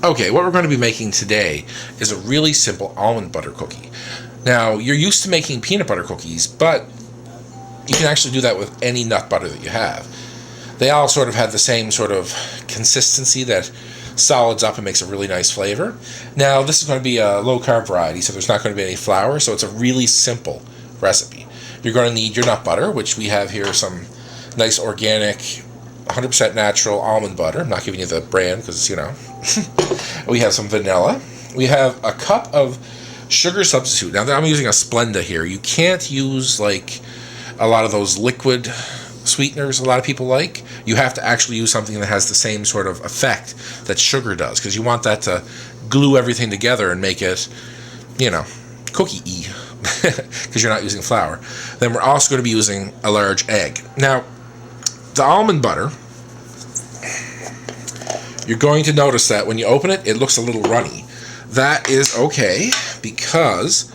Okay, what we're going to be making today is a really simple almond butter cookie. Now, you're used to making peanut butter cookies, but you can actually do that with any nut butter that you have. They all sort of have the same sort of consistency that solids up and makes a really nice flavor. Now, this is going to be a low-carb variety, so there's not going to be any flour, so it's a really simple recipe. You're going to need your nut butter, which we have here some nice organic 100% natural almond butter. I'm not giving you the brand because, you know. We have some vanilla. We have a cup of sugar substitute. Now, I'm using a Splenda here. You can't use, like, a lot of those liquid sweeteners a lot of people like. You have to actually use something that has the same sort of effect that sugar does, because you want that to glue everything together and make it, you know, cookie-y, because you're not using flour. Then we're also going to be using a large egg. Now, the almond butter, you're going to notice that when you open it, it looks a little runny. That is okay, because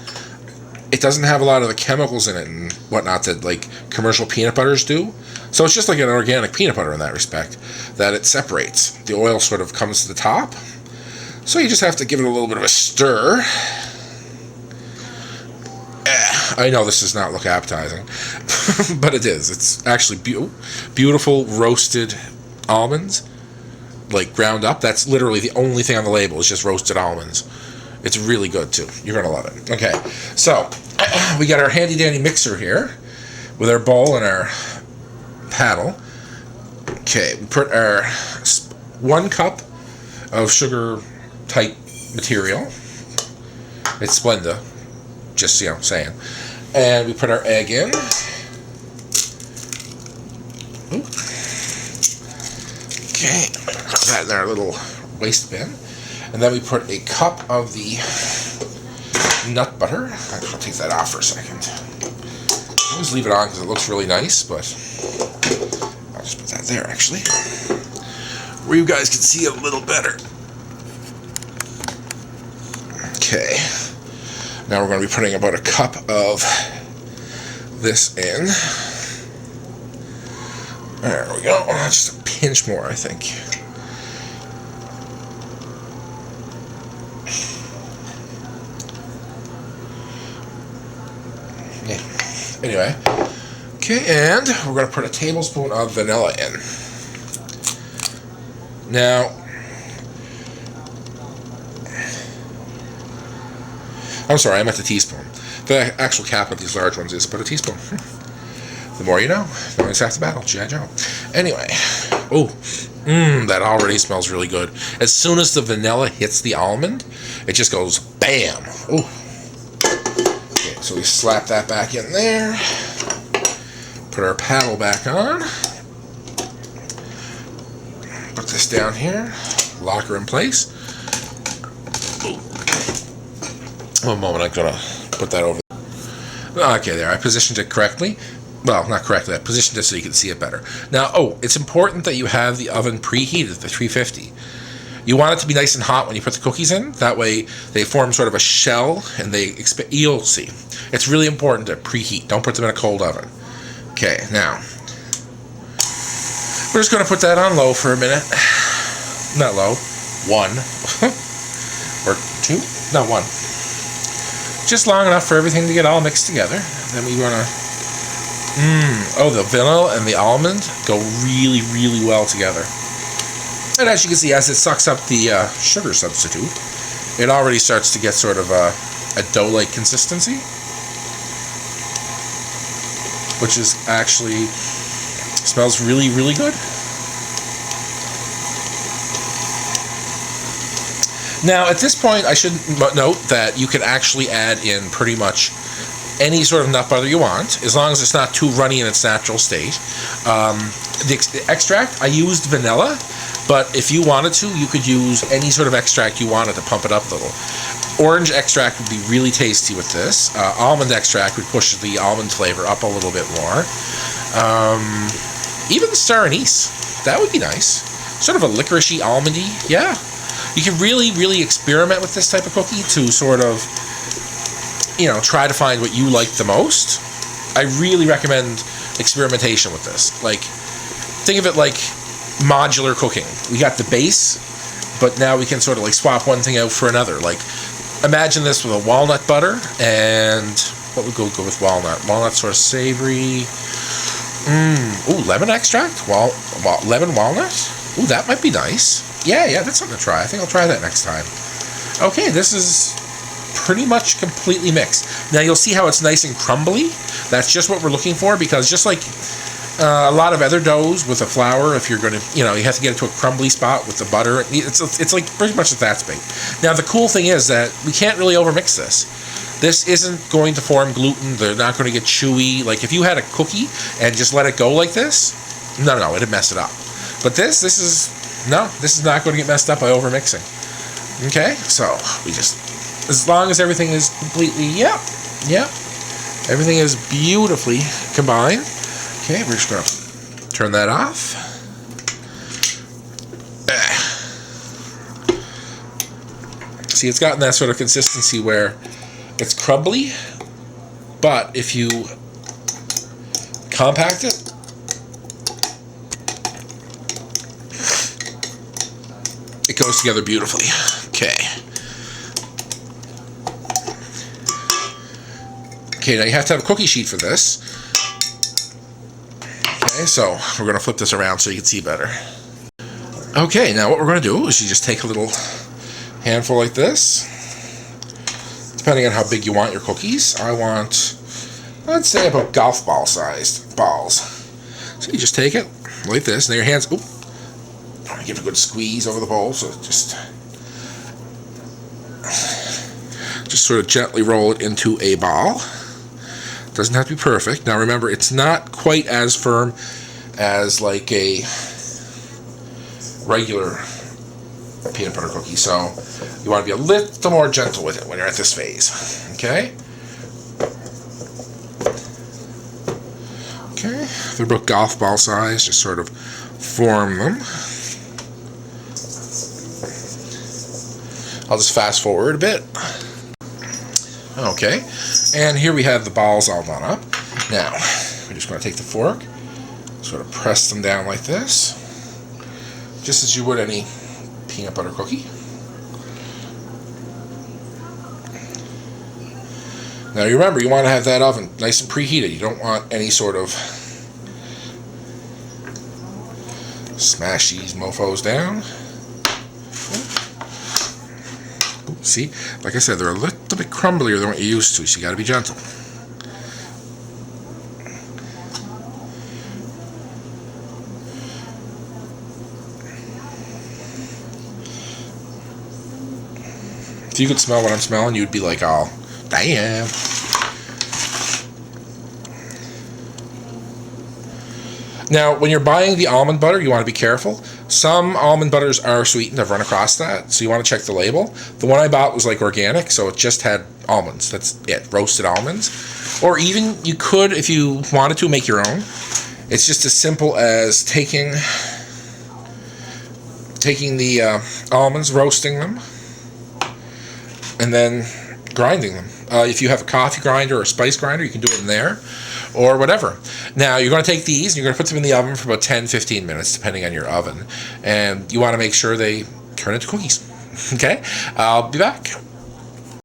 it doesn't have a lot of the chemicals in it and whatnot that, like, commercial peanut butters do. So it's just like an organic peanut butter in that respect, that it separates. The oil sort of comes to the top. So you just have to give it a little bit of a stir. I know this does not look appetizing, but it is. It's actually beautiful roasted almonds, like ground up. That's literally the only thing on the label is just roasted almonds. It's really good too. You're going to love it. Okay, so we got our handy dandy mixer here with our bowl and our paddle. Okay, we put our 1 cup of sugar type material. It's Splenda, just, you know, saying. And we put our egg in. Ooh. Okay, put that in our little waste bin. And then we put a cup of the nut butter. I'll take that off for a second. I always leave it on because it looks really nice, but I'll just put that there, actually, where you guys can see it a little better. Okay. Now we're going to be putting about a cup of this in. There we go. Just a pinch more, I think. Yeah. Anyway. Okay, and we're going to put a tablespoon of vanilla in. Now, I'm sorry, I meant a teaspoon. The actual cap of these large ones is about a teaspoon. The more you know. No one's half the battle. G.I. Joe. Anyway. Oh, that already smells really good. As soon as the vanilla hits the almond, it just goes bam. Oh. Okay, so we slap that back in there. Put our paddle back on. Put this down here. Lock her in place. One moment, I'm going to put that over. Okay, there. I positioned it correctly. Well, not correctly. I positioned it so you can see it better. Now, it's important that you have the oven preheated at the 350. You want it to be nice and hot when you put the cookies in. That way, they form sort of a shell, and you'll see. It's really important to preheat. Don't put them in a cold oven. Okay, now, we're just going to put that on low for a minute. Not low. 1. Or 2? No, 1. Just long enough for everything to get all mixed together. Then we want to... the vanilla and the almond go really, really well together. And as you can see, as it sucks up the sugar substitute, it already starts to get sort of a dough-like consistency, which is actually smells really, really good. Now, at this point, I should note that you can actually add in pretty much any sort of nut butter you want, as long as it's not too runny in its natural state. The extract, I used vanilla, but if you wanted to, you could use any sort of extract you wanted to pump it up a little. Orange extract would be really tasty with this. Almond extract would push the almond flavor up a little bit more. Even star anise, that would be nice. Sort of a licoricey, almondy, yeah. You can really, really experiment with this type of cookie to sort of, try to find what you like the most. I really recommend experimentation with this. Like, think of it like modular cooking. We got the base, but now we can sort of like swap one thing out for another. Like, imagine this with a walnut butter, and what would go with walnut? Walnut sort of savory. Ooh, lemon extract? Lemon walnut? Ooh, that might be nice. Yeah, that's something to try. I think I'll try that next time. Okay, this is pretty much completely mixed. Now you'll see how it's nice and crumbly. That's just what we're looking for, because just like a lot of other doughs with a flour, if you're going to, you have to get it to a crumbly spot with the butter. It's like pretty much that's baked. Now the cool thing is that we can't really overmix this. This isn't going to form gluten. They're not going to get chewy. Like if you had a cookie and just let it go like this, no, it'd mess it up. But this is not going to get messed up by overmixing. Okay, so we just, as long as everything is completely, everything is beautifully combined. Okay, we're just going to turn that off. See, it's gotten that sort of consistency where it's crumbly, but if you compact it, it goes together beautifully. Okay, now you have to have a cookie sheet for this. Okay, so we're going to flip this around so you can see better. Okay, now what we're going to do is you just take a little handful like this. Depending on how big you want your cookies. I want, let's say, about golf ball sized balls. So you just take it like this, and your hands, give it a good squeeze over the bowl, so just sort of gently roll it into a ball. Doesn't have to be perfect. Now remember, it's not quite as firm as like a regular peanut butter cookie, so you want to be a little more gentle with it when you're at this phase. Okay, they're about golf ball size. Just sort of form them. I'll just fast forward a bit. Okay, and here we have the balls all done up. Now we're just going to take the fork, sort of press them down like this, just as you would any peanut butter cookie. Now you remember, you want to have that oven nice and preheated. You don't want any sort of smash these mofos down. See, like I said, they're a little bit crumblier than what you're used to, so you got to be gentle. If you could smell what I'm smelling, you'd be like, oh, damn. Now, when you're buying the almond butter, you want to be careful. Some almond butters are sweetened. I've run across that, so you want to check the label. The one I bought was like organic, so it just had almonds. That's it, roasted almonds. Or even you could, if you wanted to, make your own. It's just as simple as taking the almonds, roasting them, and then grinding them. If you have a coffee grinder or a spice grinder, you can do it in there, or whatever. Now, you're going to take these, and you're going to put them in the oven for about 10-15 minutes, depending on your oven. And you want to make sure they turn into cookies. Okay? I'll be back.